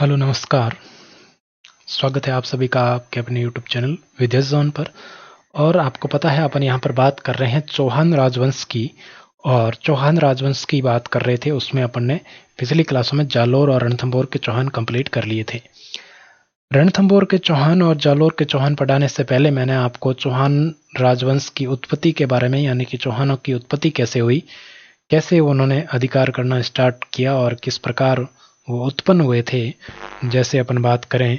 Hello नमस्कार। स्वागत है आप सभी का आपके अपने यूट्यूब चैनल विदेश जोन पर। और आपको पता है अपन यहाँ पर बात कर रहे हैं चौहान राजवंश की। और चौहान राजवंश की बात कर रहे थे, उसमें अपन ने पिछली क्लासों में जालोर और रणथंभौर के चौहान कंप्लीट कर लिए थे। रणथंभौर के चौहान और जालोर के चौहान पढ़ाने से पहले मैंने आपको चौहान राजवंश की उत्पत्ति के बारे में, यानी कि चौहानों की उत्पत्ति कैसे हुई, कैसे उन्होंने अधिकार करना स्टार्ट किया और किस प्रकार वो उत्पन्न हुए थे। जैसे अपन बात करें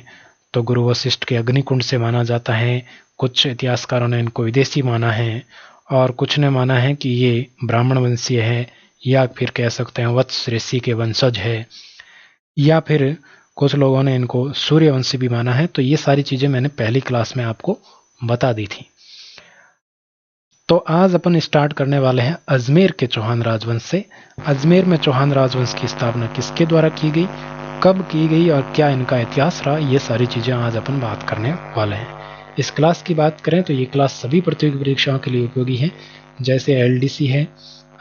तो गुरु वशिष्ठ के अग्निकुंड से माना जाता है, कुछ इतिहासकारों ने इनको विदेशी माना है और कुछ ने माना है कि ये ब्राह्मण वंशीय है, या फिर कह सकते हैं वत्स ऋषि के वंशज है, या फिर कुछ लोगों ने इनको सूर्यवंशी भी माना है। तो ये सारी चीजें मैंने पहली क्लास में आपको बता दी थी। तो आज अपन स्टार्ट करने वाले हैं अजमेर के चौहान राजवंश से। अजमेर में चौहान राजवंश की स्थापना किसके द्वारा की गई, कब की गई और क्या इनका इतिहास रहा, ये सारी चीजें आज अपन बात करने वाले हैं। इस क्लास की बात करें तो ये क्लास सभी प्रतियोगी परीक्षाओं के लिए उपयोगी है। जैसे एलडीसी है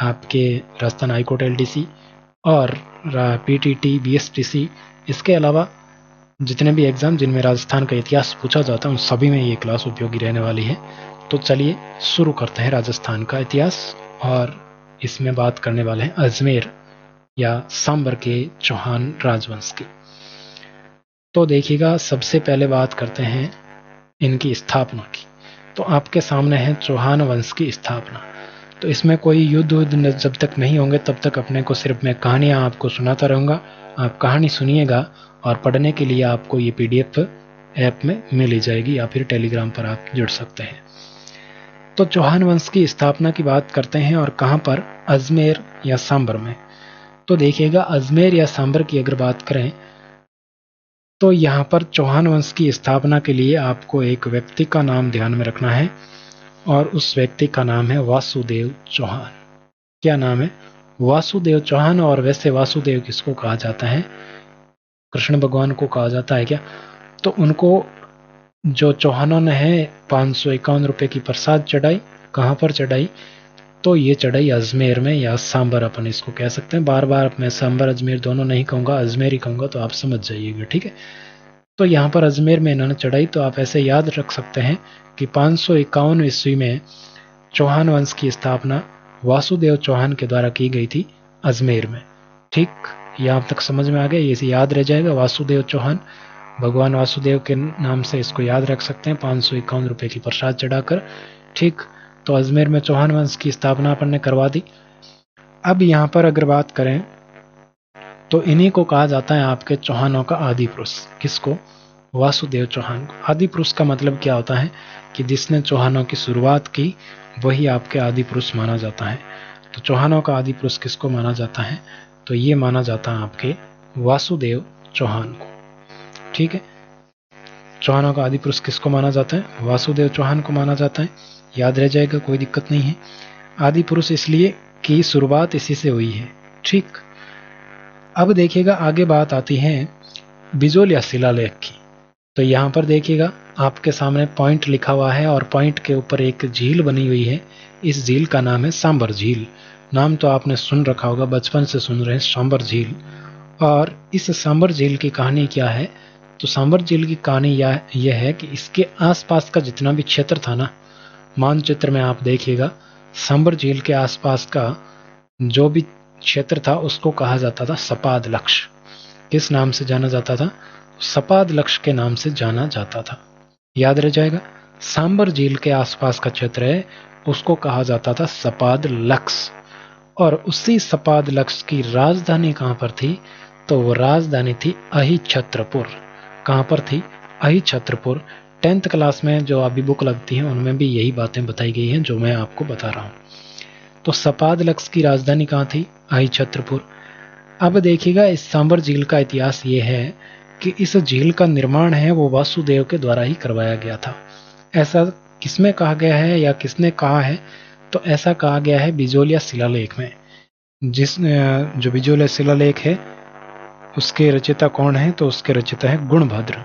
आपके राजस्थान हाईकोर्ट एलडीसी, और पीटीटी, बीएसटीसी, इसके अलावा जितने भी एग्जाम जिनमें राजस्थान का इतिहास पूछा जाता है उन सभी में ये क्लास उपयोगी रहने वाली है। तो चलिए शुरू करते हैं राजस्थान का इतिहास, और इसमें बात करने वाले हैं अजमेर या सांबर के चौहान राजवंश की। तो देखिएगा, सबसे पहले बात करते हैं इनकी स्थापना की। तो आपके सामने है चौहान वंश की स्थापना। तो इसमें कोई युद्ध जब तक नहीं होंगे तब तक अपने को सिर्फ मैं कहानियां आपको सुनाता रहूंगा। आप कहानी सुनिएगा और पढ़ने के लिए आपको ये पीडीएफ ऐप में मिल ही जाएगी, या फिर टेलीग्राम पर आप जुड़ सकते हैं। तो चौहान वंश की स्थापना की बात करते हैं, और कहां पर, अजमेर या सांबर में। तो देखिएगा, अजमेर या सांबर की अगर बात करें तो यहां पर चौहान वंश की स्थापना के लिए आपको एक व्यक्ति का नाम ध्यान में रखना है, और उस व्यक्ति का नाम है वासुदेव चौहान। क्या नाम है? वासुदेव चौहान। और वैसे वासुदेव किसको कहा जाता है? कृष्ण भगवान को कहा जाता है क्या? तो उनको जो चौहानों ने है 551 रुपए की प्रसाद चढ़ाई। कहां पर चढ़ाई? तो ये चढ़ाई अजमेर में, या सांबर अपन इसको कह सकते हैं। बार बार मैं सांबर अजमेर दोनों नहीं कहूंगा, अजमेर ही कहूंगा, तो आप समझ जाइएगा, ठीक है। तो यहाँ पर अजमेर में इन्होंने चढ़ाई। तो आप ऐसे याद रख सकते हैं कि 551 ईस्वी में चौहान वंश की स्थापना वासुदेव चौहान के द्वारा की गई थी अजमेर में। ठीक, यहाँ तक समझ में आ गया, ये याद रह जाएगा। वासुदेव चौहान, भगवान वासुदेव के नाम से इसको याद रख सकते हैं, 551 रुपए की प्रसाद चढ़ाकर। ठीक, तो अजमेर में चौहान वंश की स्थापना अपन ने करवा दी। अब यहाँ पर अगर बात करें तो इन्हीं को कहा जाता है आपके चौहानों का आदि पुरुष। किसको? वासुदेव चौहान को। आदि पुरुष का मतलब क्या होता है कि जिसने चौहानों की शुरुआत की वही आपके आदि पुरुष माना जाता है। तो चौहानों का आदि पुरुष किसको माना जाता है? तो ये माना जाता है आपके वासुदेव चौहान को। ठीक है, चौहानों का आदि पुरुष किसको माना जाता है? वासुदेव चौहान को माना जाता है। याद रह जाएगा, कोई दिक्कत नहीं है। आदि पुरुष इसलिए कि शुरुआत इसी से हुई है। ठीक, अब देखिएगा आगे बात आती है बिजोल या शिलालेख की। तो यहाँ पर देखिएगा आपके सामने पॉइंट लिखा हुआ है, और पॉइंट के ऊपर एक झील बनी हुई है। इस झील का नाम है सांबर झील। नाम तो आपने सुन रखा होगा, बचपन से सुन रहे हैं, सांबर झील। और इस सांबर झील की कहानी क्या है? तो सांबर झील की कहानी यह है कि इसके आसपास का जितना भी क्षेत्र था ना, मानचित्र में आप देखिएगा, सांबर झील के आसपास का जो भी क्षेत्र था उसको कहा जाता था सपाद लक्ष्य। किस नाम से जाना जाता था? सपाद लक्ष्य के नाम से जाना जाता था। याद रह जाएगा, सांबर झील के आसपास का क्षेत्र है उसको कहा जाता था सपाद लक्ष्य। और उसी सपाद लक्ष्य की राजधानी कहां पर थी? तो वो राजधानी थी अहिछत्रपुर। कहां पर थी? अहिछत्रपुर। 10th क्लास में जो अभी बुक लगती है उनमें भी यही बातें बताई गई हैं जो मैं आपको बता रहा हूं। तो सपाद लक्ष्य की राजधानी कहां थी? अहिछत्रपुर। अब देखिएगा, इस सांबर झील का इतिहास ये है कि इस झील का निर्माण है वो वासुदेव के द्वारा ही करवाया गया था। ऐसा किसमें कहा गया है या किसने कहा है? तो ऐसा कहा गया है बिजोलिया शिलालेख में। जो बिजोलिया शिलालेख है उसके रचयिता कौन है? तो उसके रचयिता है गुणभद्र।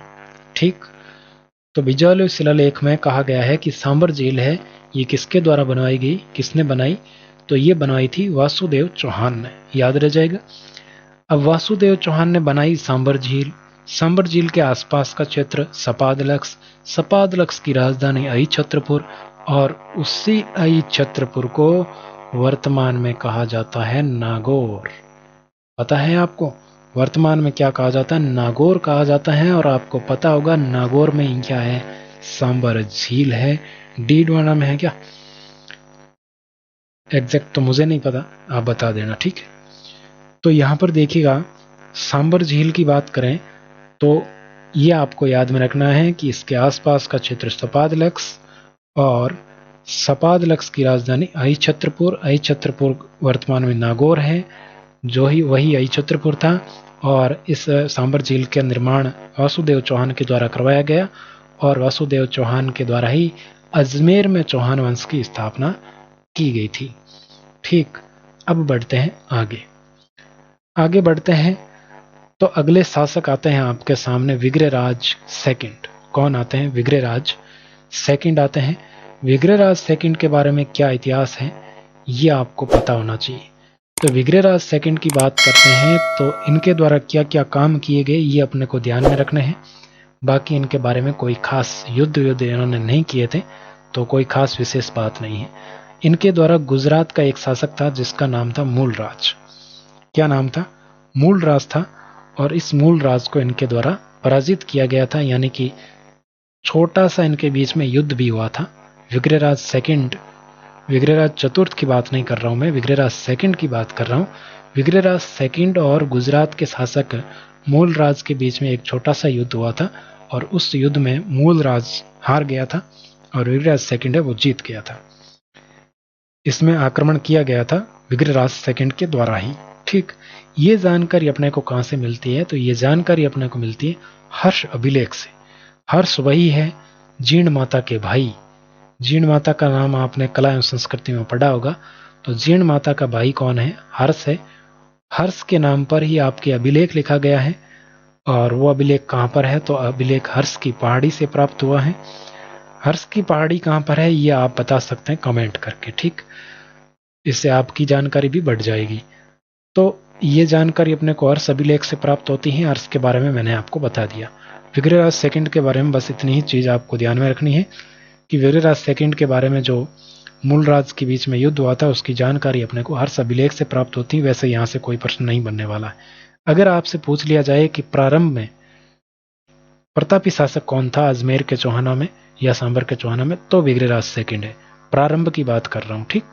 ठीक, तो बिजोलिया शिलालेख में कहा गया है कि सांबर झील है ये किसके द्वारा बनवाई गई, किसने बनाई? तो ये बनवाई थी वासुदेव चौहान ने। याद रह जाएगा। अब वासुदेव चौहान ने बनाई सांबर झील, सांबर झील के आसपास का क्षेत्र सपादलक्स, सपादलक्स की राजधानी अहिछत्रपुर, और उसी अहिछत्रपुर को वर्तमान में कहा जाता है नागौर। पता है आपको वर्तमान में क्या कहा जाता है? नागौर कहा जाता है। और आपको पता होगा नागौर में क्या है? सांबर झील है। डीडवाना में है क्या? एग्जैक्ट तो मुझे नहीं पता, आप बता देना, ठीक है। तो यहाँ पर देखिएगा, सांबर झील की बात करें तो ये आपको याद में रखना है कि इसके आसपास का क्षेत्र सपादलक्स, और सपादलक्स की राजधानी अहिछत्रपुर। अहिछत्रपुर वर्तमान में नागौर है, जो ही वही अहिछत्रपुर था। और इस सांबर झील का निर्माण वासुदेव चौहान के द्वारा करवाया गया, और वासुदेव चौहान के द्वारा ही अजमेर में चौहान वंश की स्थापना की गई थी। ठीक, अब बढ़ते हैं आगे बढ़ते हैं तो अगले शासक आते हैं आपके सामने, विग्रहराज सेकंड। कौन आते हैं? विग्रहराज सेकंड आते हैं। विग्रहराज सेकंड के बारे में क्या इतिहास है ये आपको पता होना चाहिए। तो विग्रहराज सेकंड की बात करते हैं तो इनके द्वारा क्या क्या काम किए गए ये अपने को ध्यान में रखने हैं। बाकी इनके बारे में कोई खास युद्ध इन्होंने नहीं किए थे, तो कोई खास विशेष बात नहीं है। इनके द्वारा गुजरात का एक शासक था जिसका नाम था मूलराज। क्या नाम था? मूलराज था। और इस मूलराज को इनके द्वारा पराजित किया गया था, यानी कि छोटा सा इनके बीच में युद्ध भी हुआ था। विग्रहराज सेकंड, विग्रहराज चतुर्थ की बात नहीं कर रहा हूं मैं, विग्रहराज सेकंड की बात कर रहा हूं। विग्रहराज सेकंड और गुजरात के शासक मूलराज के बीच में एक छोटा सा युद्ध हुआ था, और उस युद्ध में मूलराज हार गया था और विग्रहराज सेकंड है वो जीत गया था। इसमें आक्रमण किया गया था विग्रहराज सेकंड के द्वारा ही। ठीक, ये जानकारी अपने को कहां से मिलती है? तो ये जानकारी अपने को मिलती है हर्ष अभिलेख से। हर्ष वही है जीर्ण माता के भाई। जीर्ण माता का नाम आपने कला एवं संस्कृति में पढ़ा होगा। तो जीर्ण माता का भाई कौन है? हर्ष है। हर्ष के नाम पर ही आपके अभिलेख लिखा गया है। और वो अभिलेख कहां पर है? तो अभिलेख हर्ष की पहाड़ी से प्राप्त हुआ है। हर्ष की पहाड़ी कहां पर है ये आप बता सकते हैं कमेंट करके। ठीक, इससे आपकी जानकारी भी बढ़ जाएगी। तो ये जानकारी अपने को हर्ष अभिलेख से प्राप्त होती है। हर्ष के बारे में मैंने आपको बता दिया। विग्रहराज सेकंड के बारे में बस इतनी ही चीज आपको ध्यान में रखनी है कि विग्रहराज सेकंड के बारे में जो मूलराज के बीच में युद्ध हुआ था उसकी जानकारी अपने को हर्ष अभिलेख से प्राप्त होती है। वैसे यहाँ से कोई प्रश्न नहीं बनने वाला है। अगर आपसे पूछ लिया जाए कि प्रारंभ में प्रतापी शासक कौन था अजमेर के चौहानों में या सांबर के चौहानों में, तो विग्रहराज सेकंड है। प्रारंभ की बात कर रहा हूं। ठीक,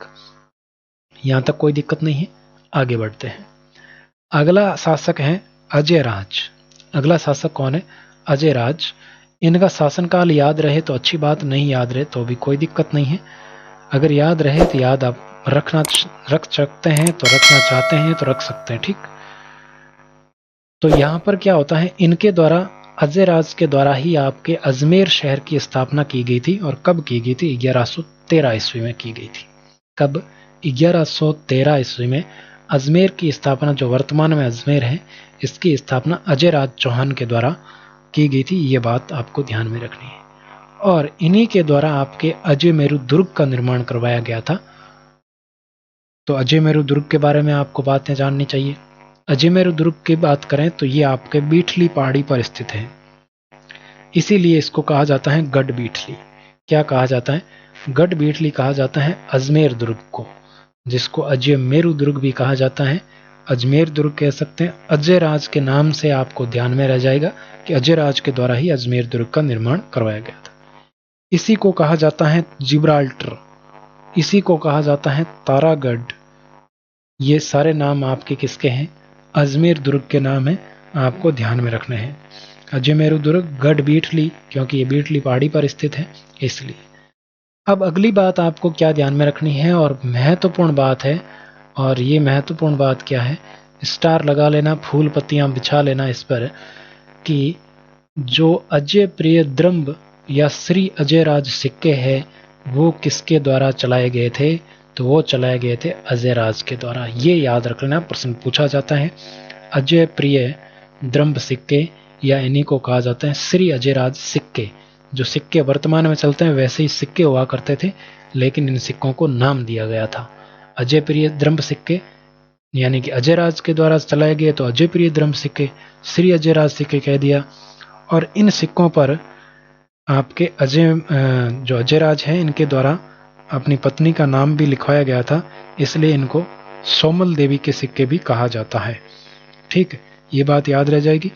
यहां तक कोई दिक्कत नहीं है। आगे बढ़ते हैं। अगला शासक है अजय राज। अगला शासक कौन है? अजय राज। इनका शासनकाल याद रहे तो अच्छी बात, नहीं याद रहे तो भी कोई दिक्कत नहीं है। अगर याद रहे तो याद आप रख सकते हैं, तो रखना चाहते हैं तो रख सकते हैं। ठीक, तो यहां पर क्या होता है, इनके द्वारा अजय राज के द्वारा ही आपके अजमेर शहर की स्थापना की गई थी। और कब की गई थी? 1113 ईस्वी में की गई थी। कब? 1113 ईस्वी में अजमेर की स्थापना, जो वर्तमान में अजमेर है, इसकी स्थापना अजय राज चौहान के द्वारा की गई थी। ये बात आपको ध्यान में रखनी है। और इन्हीं के द्वारा आपके अजय मेरु दुर्ग का निर्माण करवाया गया था। तो अजय मेरु दुर्ग के बारे में आपको बातें जाननी चाहिए। अजय मेरु दुर्ग की बात करें तो ये आपके बीठली पहाड़ी पर स्थित है, इसीलिए इसको कहा जाता है गढ़ बीठली। क्या कहा जाता है? गढ़ बीठली कहा जाता है अजमेर दुर्ग को, जिसको अजय मेरु दुर्ग भी कहा जाता है, अजमेर दुर्ग कह सकते हैं। अजय राज के नाम से आपको ध्यान में रह जाएगा कि अजय राज के द्वारा ही अजमेर दुर्ग का निर्माण करवाया गया था। इसी को कहा जाता है जिब्राल्टर, इसी को कहा जाता है तारागढ़। ये सारे नाम आपके किसके हैं? अजमेर दुर्ग के नाम है, आपको ध्यान में रखने हैं। अजय मेरु दुर्ग, गढ़ बीठली, क्योंकि ये बीठली पहाड़ी पर स्थित है इसलिए। अब अगली बात आपको क्या ध्यान में रखनी है, और महत्वपूर्ण बात है, और ये महत्वपूर्ण बात क्या है, स्टार लगा लेना, फूल पत्तियां बिछा लेना इस पर, कि जो अजय प्रिय द्रंब या श्री अजय राज सिक्के हैं वो किसके द्वारा चलाए गए थे? तो वो चलाए गए थे अजय राज के द्वारा। ये याद रख लेना, प्रश्न पूछा जाता है। अजय प्रिय द्रंब सिक्के, या इन्हीं को कहा जाता है श्री अजय राज सिक्के। जो सिक्के वर्तमान में चलते हैं वैसे ही सिक्के हुआ करते थे, लेकिन इन सिक्कों को नाम दिया गया था। अजय प्रिय द्रंब सिक्के यानी कि अजयराज के द्वारा चलाए गए तो अजय प्रियद्रम सिक्के, श्री अजयराज सिक्के कह दिया। और इन सिक्कों पर आपके जो अजयराज हैं इनके द्वारा अपनी पत्नी का नाम भी लिखवाया गया था, इसलिए इनको सोमल देवी के सिक्के भी कहा जाता है। ठीक है, ये बात याद रह जाएगी,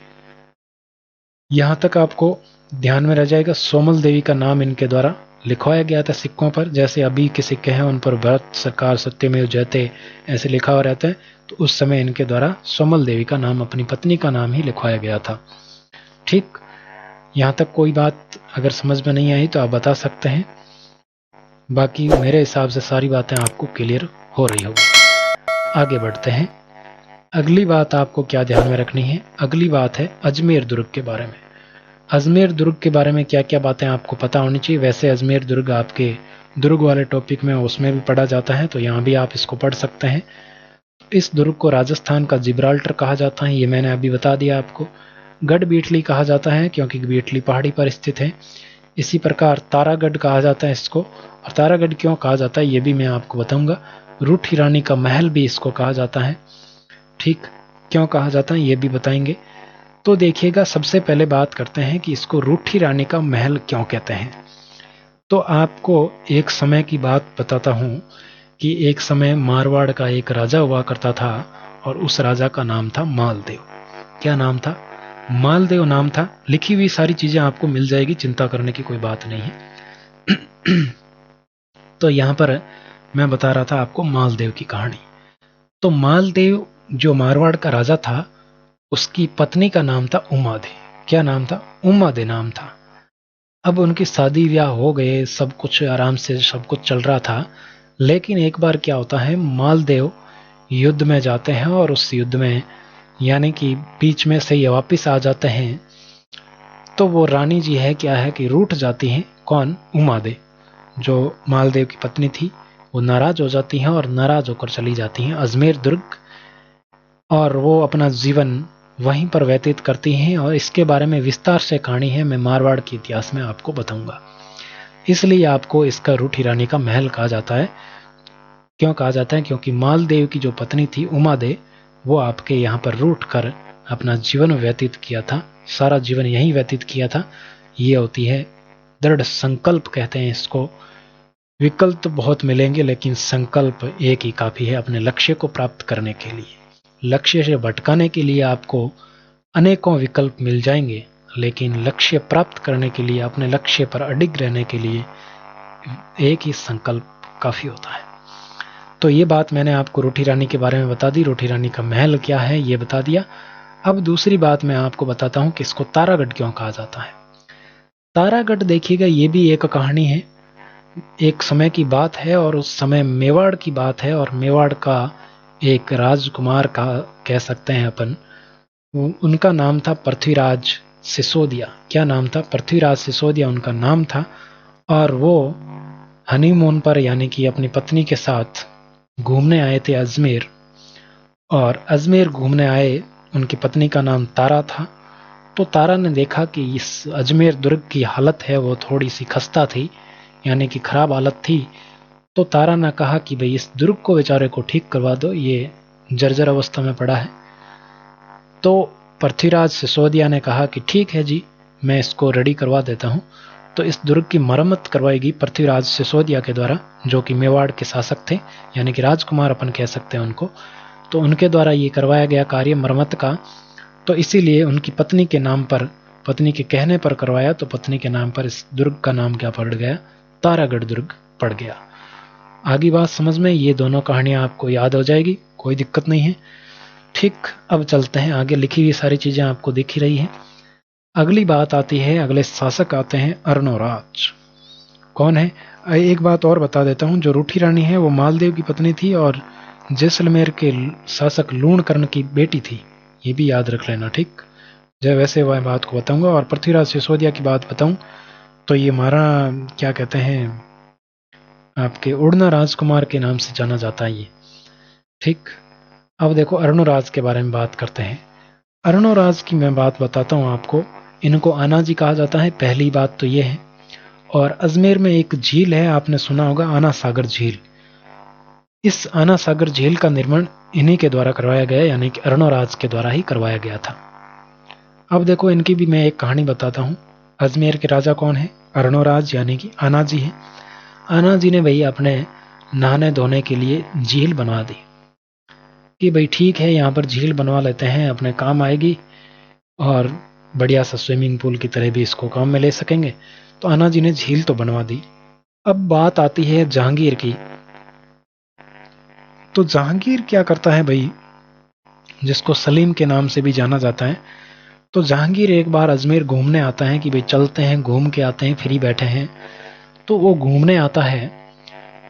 यहां तक आपको ध्यान में रह जाएगा। सोमल देवी का नाम इनके द्वारा लिखवाया गया था सिक्कों पर, जैसे अभी के सिक्के हैं उन पर भरत सरकार सत्यमेव जयते ऐसे लिखा हुआ रहता है, तो उस समय इनके द्वारा सोमल देवी का नाम, अपनी पत्नी का नाम ही लिखवाया गया था। ठीक, यहां तक कोई बात अगर समझ में नहीं आई तो आप बता सकते हैं, बाकी मेरे हिसाब से सारी बातें आपको क्लियर हो रही होगी। आगे बढ़ते हैं। अगली बात आपको क्या ध्यान में रखनी है, अगली बात है अजमेर दुर्ग के बारे में। अजमेर दुर्ग के बारे में क्या क्या बातें आपको पता होनी चाहिए। वैसे अजमेर दुर्ग आपके दुर्ग वाले टॉपिक में उसमें भी पढ़ा जाता है, तो यहाँ भी आप इसको पढ़ सकते हैं। इस दुर्ग को राजस्थान का जिब्राल्टर कहा जाता है, ये मैंने अभी बता दिया आपको। गढ़ बीटली कहा जाता है क्योंकि बीटली पहाड़ी पर स्थित है। इसी प्रकार तारागढ़ कहा जाता है इसको, और तारागढ़ क्यों कहा जाता है ये भी मैं आपको बताऊंगा। रूठी रानी का महल भी इसको कहा जाता है। ठीक, क्यों कहा जाता है ये भी बताएंगे। तो देखिएगा, सबसे पहले बात करते हैं कि इसको रूठी रानी का महल क्यों कहते हैं। तो आपको एक समय की बात बताता हूं कि एक समय मारवाड़ का एक राजा हुआ करता था, और उस राजा का नाम था मालदेव। क्या नाम था? मालदेव नाम था। लिखी हुई सारी चीजें आपको मिल जाएगी, चिंता करने की कोई बात नहीं है। तो यहां पर मैं बता रहा था आपको मालदेव की कहानी। तो मालदेव जो मारवाड़ का राजा था, उसकी पत्नी का नाम था उमादे। क्या नाम था? उमादे नाम था। अब उनकी शादी ब्याह हो गए, सब कुछ आराम से सब कुछ चल रहा था। लेकिन एक बार क्या होता है, मालदेव युद्ध में जाते हैं, और उस युद्ध में यानी कि बीच में से ये वापिस आ जाते हैं। तो वो रानी जी है क्या है कि रूठ जाती हैं। कौन? उमादे, जो मालदेव की पत्नी थी, वो नाराज हो जाती हैं, और नाराज होकर चली जाती हैं अजमेर दुर्ग, और वो अपना जीवन वहीं पर व्यतीत करती हैं। और इसके बारे में विस्तार से कहानी है, मैं मारवाड़ के इतिहास में आपको बताऊंगा। इसलिए आपको इसका रूठी रानी का महल कहा जाता है। क्यों कहा जाता है? क्योंकि मालदेव की जो पत्नी थी उमादे, वो आपके यहाँ पर रूठ कर अपना जीवन व्यतीत किया था, सारा जीवन यहीं व्यतीत किया था। ये होती है दृढ़ संकल्प, कहते हैं इसको। विकल्प तो बहुत मिलेंगे, लेकिन संकल्प एक ही काफी है अपने लक्ष्य को प्राप्त करने के लिए। लक्ष्य से भटकाने के लिए आपको अनेकों विकल्प मिल जाएंगे, लेकिन लक्ष्य प्राप्त करने के लिए, अपने लक्ष्य पर अडिग रहने के लिए एक ही संकल्प काफी होता है। तो ये बात मैंने आपको रूठी रानी के बारे में बता दी, रूठी रानी का महल क्या है ये बता दिया। अब दूसरी बात मैं आपको बताता हूं कि इसको तारागढ़ क्यों कहा जाता है। तारागढ़ देखिएगा, ये भी एक कहानी है, एक समय की बात है, और उस समय मेवाड़ की बात है। और मेवाड़ का एक राजकुमार का कह सकते हैं अपन, उनका नाम था पृथ्वीराज सिसोदिया। क्या नाम था? पृथ्वीराज सिसोदिया उनका नाम था। और वो हनीमून पर यानी कि अपनी पत्नी के साथ घूमने आए थे अजमेर, और अजमेर घूमने आए, उनकी पत्नी का नाम तारा था। तो तारा ने देखा कि इस अजमेर दुर्ग की हालत है वो थोड़ी सी खस्ता थी, यानी कि खराब हालत थी। तो तारा ने कहा कि भाई इस दुर्ग को बेचारे को ठीक करवा दो, ये जर्जर अवस्था में पड़ा है। तो पृथ्वीराज सिसोदिया ने कहा कि ठीक है जी, मैं इसको रेडी करवा देता हूं। तो इस दुर्ग की मरम्मत करवाएगी पृथ्वीराज सिसोदिया के द्वारा, जो कि मेवाड़ के शासक थे, यानी कि राजकुमार अपन कह सकते हैं उनको। तो उनके द्वारा ये करवाया गया कार्य मरम्मत का। तो इसीलिए उनकी पत्नी के नाम पर, पत्नी के कहने पर करवाया, तो पत्नी के नाम पर इस दुर्ग का नाम क्या पड़ गया? तारागढ़ दुर्ग पड़ गया। आगे बात समझ में, ये दोनों कहानियां आपको याद हो जाएगी, कोई दिक्कत नहीं है। ठीक, अब चलते हैं आगे। लिखी हुई सारी चीजें आपको दिख ही रही हैं। अगली बात आती है, अगले शासक आते हैं अर्णोराज। कौन है? एक बात और बता देता हूं, जो रूठी रानी है वो मालदेव की पत्नी थी, और जैसलमेर के शासक लूणकर्ण की बेटी थी, ये भी याद रख लेना। ठीक, जब वैसे वह बात को बताऊंगा। और पृथ्वीराज सिसोदिया की बात बताऊं तो ये हमारा क्या कहते हैं, आपके उड़ना राजकुमार के नाम से जाना जाता है ये। ठीक, अब देखो अर्णोराज के बारे में बात करते हैं। अर्णोराज की मैं बात बताता हूं आपको। इनको आना जी कहा जाता है, पहली बात तो ये है। और अजमेर में एक झील है, आपने सुना होगा आना सागर झील। इस आना सागर झील का निर्माण इन्हीं के द्वारा करवाया गया, यानी कि अर्णोराज के द्वारा ही करवाया गया था। अब देखो इनकी भी मैं एक कहानी बताता हूँ। अजमेर के राजा कौन है? अर्णोराज यानी कि आना जी हैं। आना जी ने भाई अपने नहाने धोने के लिए झील बना दी कि भाई ठीक है, यहाँ पर झील बनवा लेते हैं, अपने काम आएगी और बढ़िया सा स्विमिंग पूल की तरह भी इसको काम में ले सकेंगे। तो आना जी ने झील तो बनवा दी। अब बात आती है जहांगीर की। तो जहांगीर क्या करता है भाई, जिसको सलीम के नाम से भी जाना जाता है। तो जहांगीर एक बार अजमेर घूमने आता है कि भाई चलते हैं, घूम के आते हैं, फ्री बैठे हैं। तो वो घूमने आता है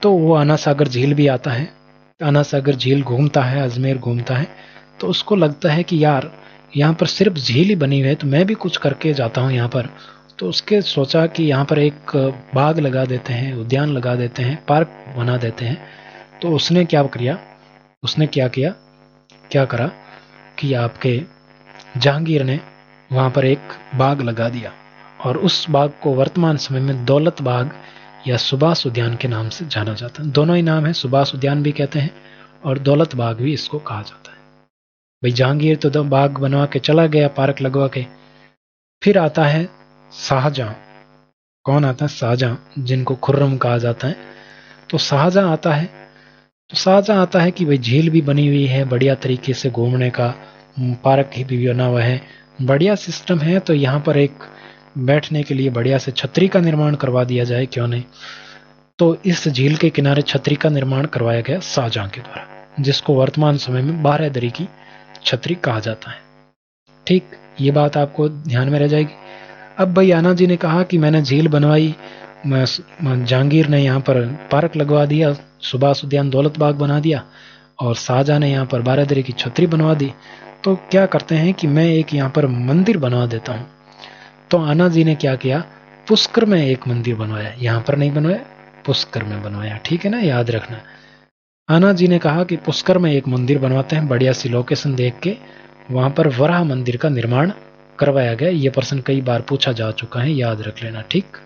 तो वो आना सागर झील भी आता है। आना सागर झील घूमता है, अजमेर घूमता है। तो उसको लगता है कि यार यहाँ पर सिर्फ झील ही बनी हुई है, तो मैं भी कुछ करके जाता हूँ यहाँ पर। तो उसके सोचा कि यहाँ पर एक बाग लगा देते हैं, उद्यान लगा देते हैं, पार्क बना देते हैं। तो उसने क्या किया, क्या करा कि आपके जहांगीर ने वहां पर एक बाग लगा दिया और उस बाग को वर्तमान समय में दौलत बाग या सुभाष उद्यान के नाम से जाना जाता है। दोनों ही नाम है, सुभाष उद्यान भी कहते हैं और दौलत बाग भी इसको कहा जाता है। भाई जहांगीर तो बाग बनवा के चला गया, पार्क लगवा के। फिर आता है शाहजहां। कौन आता है? शाहजहां, जिनको खुर्रम कहा जाता है। तो शाहजहां आता है कि भाई झील भी बनी हुई है, बढ़िया तरीके से घूमने का पार्क भी बना हुआ है, बढ़िया सिस्टम है। तो यहाँ पर एक बैठने के लिए बढ़िया से छतरी का निर्माण करवा दिया जाए, क्यों नहीं। तो इस झील के किनारे छतरी का निर्माण करवाया गया शाहजहां के द्वारा, जिसको वर्तमान समय में 12 दरी की छतरी कहा जाता है। ठीक, ये बात आपको ध्यान में रह जाएगी। अब भाई आना जी ने कहा कि मैंने झील बनवाई, जहांगीर ने यहाँ पर पार्क लगवा दिया, सुभाष उद्यान दौलत बाग बना दिया और शाहजहां ने यहाँ पर 12 दरी की छतरी बनवा दी। तो क्या करते हैं कि मैं एक यहाँ पर मंदिर बनवा देता हूँ। तो आना जी ने क्या किया, पुष्कर में एक मंदिर बनवाया। यहाँ पर नहीं बनवाया, पुष्कर में बनवाया। ठीक है ना, याद रखना। आना जी ने कहा कि पुष्कर में एक मंदिर बनवाते हैं, बढ़िया सी लोकेशन देख के। वहां पर वराह मंदिर का निर्माण करवाया गया। यह प्रश्न कई बार पूछा जा चुका है, याद रख लेना। ठीक,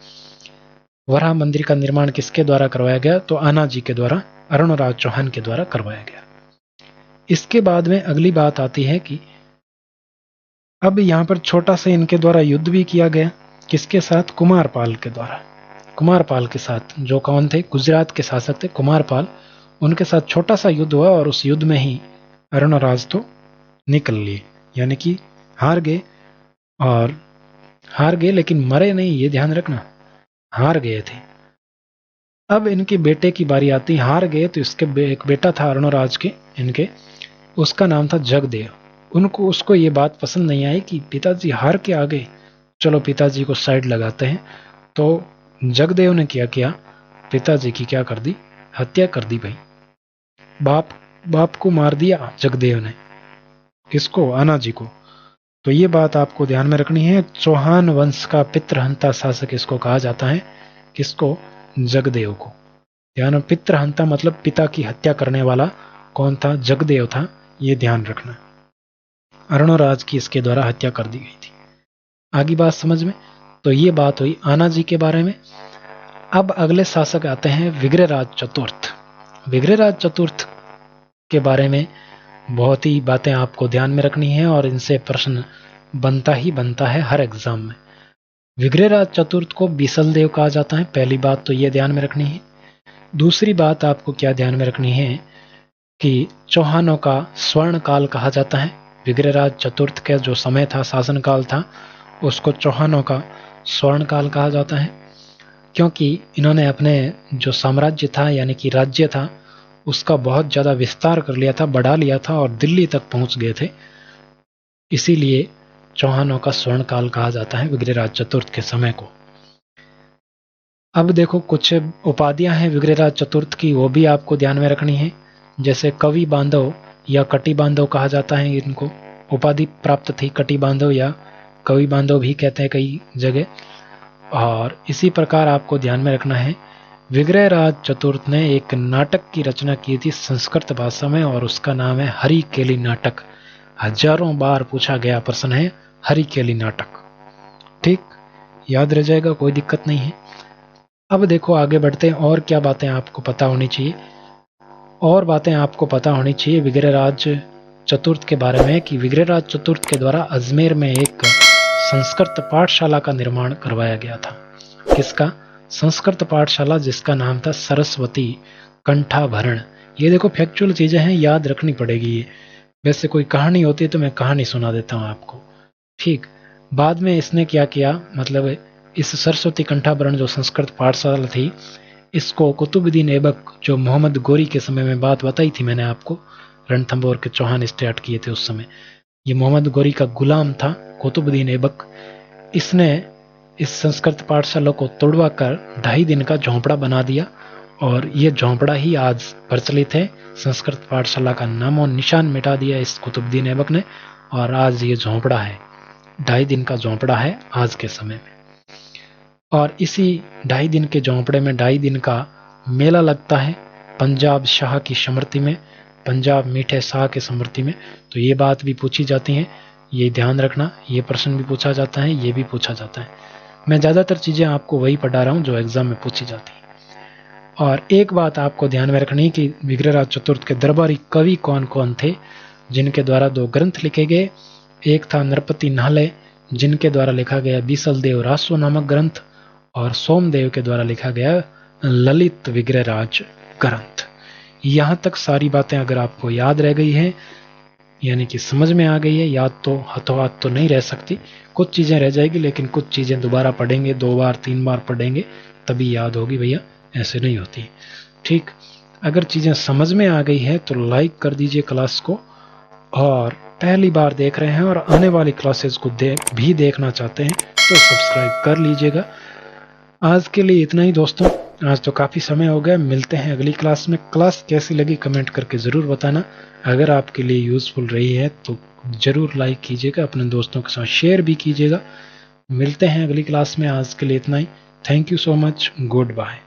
वराह मंदिर का निर्माण किसके द्वारा करवाया गया? तो आना जी के द्वारा, अर्णोराज चौहान के द्वारा करवाया गया। इसके बाद में अगली बात आती है कि अब यहाँ पर छोटा सा इनके द्वारा युद्ध भी किया गया। किसके साथ? कुमारपाल के द्वारा। कुमारपाल के साथ, जो कौन थे? गुजरात के शासक थे कुमारपाल। उनके साथ छोटा सा युद्ध हुआ और उस युद्ध में ही अर्णोराज तो निकल लिए, यानी कि हार गए। और हार गए लेकिन मरे नहीं, ये ध्यान रखना, हार गए थे। अब इनके बेटे की बारी आती। हार गए तो इसके एक बेटा था अर्णोराज के, इनके, उसका नाम था जगदेव। उसको ये बात पसंद नहीं आई कि पिताजी हार के आ गए, चलो पिताजी को साइड लगाते हैं। तो जगदेव ने क्या किया, पिताजी की क्या कर दी, हत्या कर दी भाई। बाप को मार दिया जगदेव ने। किसको? आना जी को। तो ये बात आपको ध्यान में रखनी है। चौहान वंश का पितृहंता शासक इसको कहा जाता है। किसको? जगदेव को। ध्यान, पितृहंता मतलब पिता की हत्या करने वाला कौन था? जगदेव था, ये ध्यान रखना। अर्णोराज की इसके द्वारा हत्या कर दी गई थी। आगे बात समझ में? तो ये बात हुई आना जी के बारे में। अब अगले शासक आते हैं विग्रहराज चतुर्थ। विग्रहराज चतुर्थ के बारे में बहुत ही बातें आपको ध्यान में रखनी है और इनसे प्रश्न बनता है हर एग्जाम में। विग्रहराज चतुर्थ को बीसल देव कहा जाता है, पहली बात तो ये ध्यान में रखनी है। दूसरी बात आपको क्या ध्यान में रखनी है कि चौहानों का स्वर्ण काल कहा जाता है। विग्रहराज चतुर्थ का जो समय था, शासन काल था, उसको चौहानों का स्वर्ण काल कहा जाता है, क्योंकि इन्होंने अपने जो साम्राज्य था यानी कि राज्य था उसका बहुत ज्यादा विस्तार कर लिया था, बढ़ा लिया था और दिल्ली तक पहुंच गए थे। इसीलिए चौहानों का स्वर्ण काल कहा जाता है विग्रहराज चतुर्थ के समय को। अब देखो कुछ उपाधियां हैं विग्रहराज चतुर्थ की, वो भी आपको ध्यान में रखनी है। जैसे कवि बांधव या कटी बांधव कहा जाता है, इनको उपाधि प्राप्त थी। कटी बांधव या कवि बांधव भी कहते हैं कई जगह। और इसी प्रकार आपको ध्यान में रखना है, विग्रहराज चतुर्थ ने एक नाटक की रचना की थी संस्कृत भाषा में और उसका नाम है हरिकेली नाटक। हजारों बार पूछा गया प्रश्न है हरिकेली नाटक। ठीक, याद रह जाएगा, कोई दिक्कत नहीं है। अब देखो आगे बढ़ते हैं और क्या बातें आपको पता होनी चाहिए। और बातें आपको पता होनी चाहिए विग्रहराज चतुर्थ के बारे में कि विग्रहराज चतुर्थ के द्वारा अजमेर में एक संस्कृत पाठशाला का निर्माण करवाया गया था। किसका? संस्कृत पाठशाला, जिसका नाम था सरस्वती कंठाभरण। ये देखो फैक्चुअल चीजें हैं, याद रखनी पड़ेगी। ये वैसे कोई कहानी होती है तो मैं कहानी सुना देता हूँ आपको, ठीक। बाद में इसने क्या किया, मतलब इस सरस्वती कंठाभरण जो संस्कृत पाठशाला थी, इसको कुतुबुद्दीन ऐबक, जो मोहम्मद गोरी के समय में बात बताई थी मैंने आपको, रणथंभौर के चौहान स्टार्ट किए थे उस समय, ये मोहम्मद गोरी का गुलाम था कुतुबुद्दीन ऐबक। इसने इस संस्कृत पाठशाला को तोड़वा कर 2.5 दिन का झोंपड़ा बना दिया, और ये झोंपड़ा ही आज प्रचलित है। संस्कृत पाठशाला का नामो निशान मिटा दिया इस कुतुबुद्दीन ऐबक ने, और आज ये झोंपड़ा है, 2.5 दिन का झोंपड़ा है आज के समय में। और इसी 2.5 दिन के झोंपड़े में 2.5 दिन का मेला लगता है पंजाब शाह की स्मृति में, पंजाब मीठे शाह की स्मृति में। तो ये बात भी पूछी जाती है, ये ध्यान रखना, ये प्रश्न भी पूछा जाता है, ये भी पूछा जाता है। मैं ज़्यादातर चीज़ें आपको वही पढ़ा रहा हूँ जो एग्जाम में पूछी जाती है। और एक बात आपको ध्यान में रखनी कि विग्रहराज चतुर्थ के दरबारी कवि कौन कौन थे, जिनके द्वारा 2 ग्रंथ लिखे गए। एक था नरपति नाहले, जिनके द्वारा लिखा गया बीसल देव रासो नामक ग्रंथ, और सोमदेव के द्वारा लिखा गया ललित विग्रहराज ग्रंथ। यहाँ तक सारी बातें अगर आपको याद रह गई है, यानी कि समझ में आ गई है, याद तो हाथों हाथ तो नहीं रह सकती, कुछ चीज़ें रह जाएगी, लेकिन कुछ चीज़ें दोबारा पढ़ेंगे, 2 बार 3 बार पढ़ेंगे तभी याद होगी भैया, ऐसे नहीं होती, ठीक। अगर चीज़ें समझ में आ गई है तो लाइक कर दीजिए क्लास को, और पहली बार देख रहे हैं और आने वाली क्लासेस को भी देखना चाहते हैं तो सब्सक्राइब कर लीजिएगा। आज के लिए इतना ही दोस्तों, आज तो काफ़ी समय हो गया। मिलते हैं अगली क्लास में। क्लास कैसी लगी कमेंट करके ज़रूर बताना। अगर आपके लिए यूज़फुल रही है तो ज़रूर लाइक कीजिएगा, अपने दोस्तों के साथ शेयर भी कीजिएगा। मिलते हैं अगली क्लास में, आज के लिए इतना ही। Thank you so much, good bye.